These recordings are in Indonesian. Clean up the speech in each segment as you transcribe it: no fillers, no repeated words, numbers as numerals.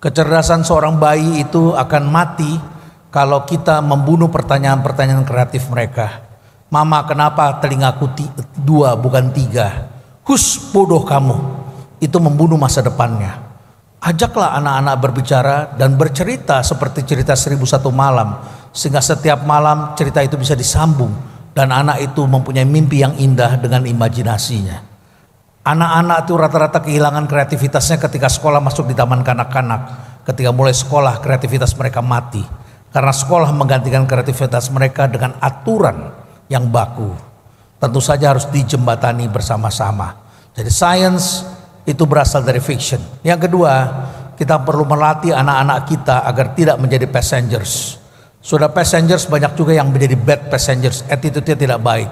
Kecerdasan seorang bayi itu akan mati kalau kita membunuh pertanyaan-pertanyaan kreatif mereka. Mama, kenapa telingaku dua bukan tiga? Hus, bodoh kamu. Itu membunuh masa depannya. Ajaklah anak-anak berbicara dan bercerita seperti cerita 1001 malam. Sehingga setiap malam cerita itu bisa disambung. Dan anak itu mempunyai mimpi yang indah dengan imajinasinya. Anak-anak itu rata-rata kehilangan kreativitasnya ketika sekolah masuk di taman kanak-kanak. Ketika mulai sekolah kreativitas mereka mati. Karena sekolah menggantikan kreativitas mereka dengan aturan yang baku. Tentu saja harus dijembatani bersama-sama. Jadi science itu berasal dari fiction. Yang kedua, kita perlu melatih anak-anak kita agar tidak menjadi passengers. Sudah passengers banyak juga yang menjadi bad passengers. Attitude-nya tidak baik.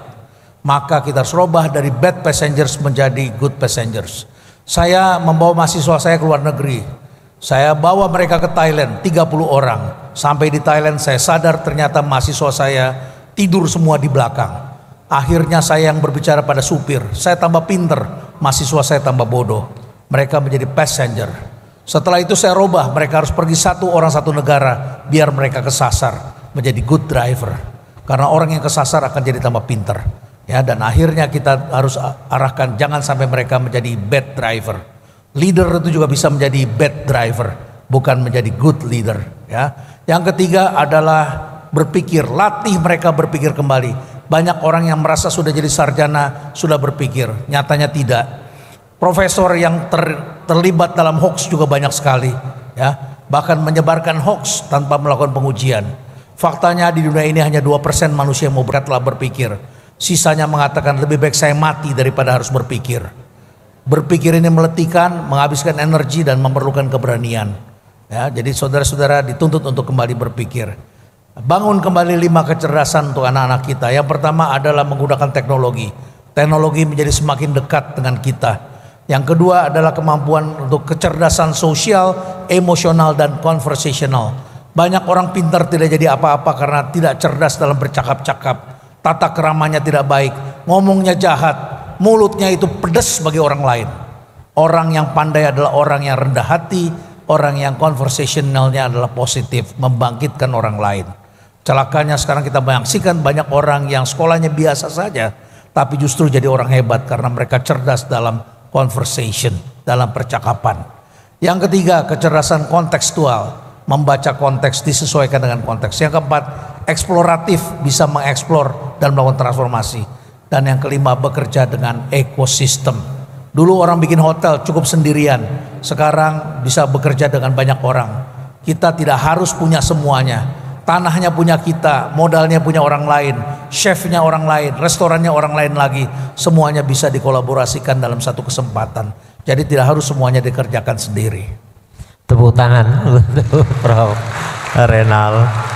Maka kita harus rubah dari bad passengers menjadi good passengers. Saya membawa mahasiswa saya ke luar negeri. Saya bawa mereka ke Thailand, 30 orang. Sampai di Thailand saya sadar ternyata mahasiswa saya tidur semua di belakang. Akhirnya saya yang berbicara pada supir. Saya tambah pinter, mahasiswa saya tambah bodoh. Mereka menjadi passenger. Setelah itu saya rubah, mereka harus pergi satu orang satu negara biar mereka kesasar menjadi good driver. Karena orang yang kesasar akan jadi tambah pinter. Ya, dan akhirnya kita harus arahkan jangan sampai mereka menjadi bad driver. Leader itu juga bisa menjadi bad driver, bukan menjadi good leader. Ya. Yang ketiga adalah berpikir, latih mereka berpikir kembali. Banyak orang yang merasa sudah jadi sarjana, sudah berpikir, nyatanya tidak. Profesor yang terlibat dalam hoax juga banyak sekali, ya. Bahkan menyebarkan hoax tanpa melakukan pengujian. Faktanya di dunia ini hanya 2% manusia yang mau beratlah berpikir. Sisanya mengatakan lebih baik saya mati daripada harus berpikir. Berpikir ini meletihkan, menghabiskan energi dan memerlukan keberanian. Ya, jadi saudara-saudara dituntut untuk kembali berpikir. Bangun kembali 5 kecerdasan untuk anak-anak kita. Yang pertama adalah menggunakan teknologi. Teknologi menjadi semakin dekat dengan kita. Yang kedua adalah kemampuan untuk kecerdasan sosial, emosional, dan conversational. Banyak orang pintar tidak jadi apa-apa karena tidak cerdas dalam bercakap-cakap. Tata keramanya tidak baik, ngomongnya jahat, mulutnya itu pedas bagi orang lain. Orang yang pandai adalah orang yang rendah hati, orang yang conversationalnya adalah positif, membangkitkan orang lain. Celakanya sekarang kita menyaksikan banyak orang yang sekolahnya biasa saja, tapi justru jadi orang hebat karena mereka cerdas dalam conversation, dalam percakapan. Yang ketiga, kecerdasan kontekstual, membaca konteks, disesuaikan dengan konteks. Yang keempat, eksploratif, bisa mengeksplor dan melakukan transformasi. Dan yang kelima, bekerja dengan ekosistem. Dulu orang bikin hotel cukup sendirian, sekarang bisa bekerja dengan banyak orang. Kita tidak harus punya semuanya. Tanahnya punya kita, modalnya punya orang lain, chefnya orang lain, restorannya orang lain lagi. Semuanya bisa dikolaborasikan dalam satu kesempatan. Jadi tidak harus semuanya dikerjakan sendiri. Tepuk tangan untuk Prof. Renal.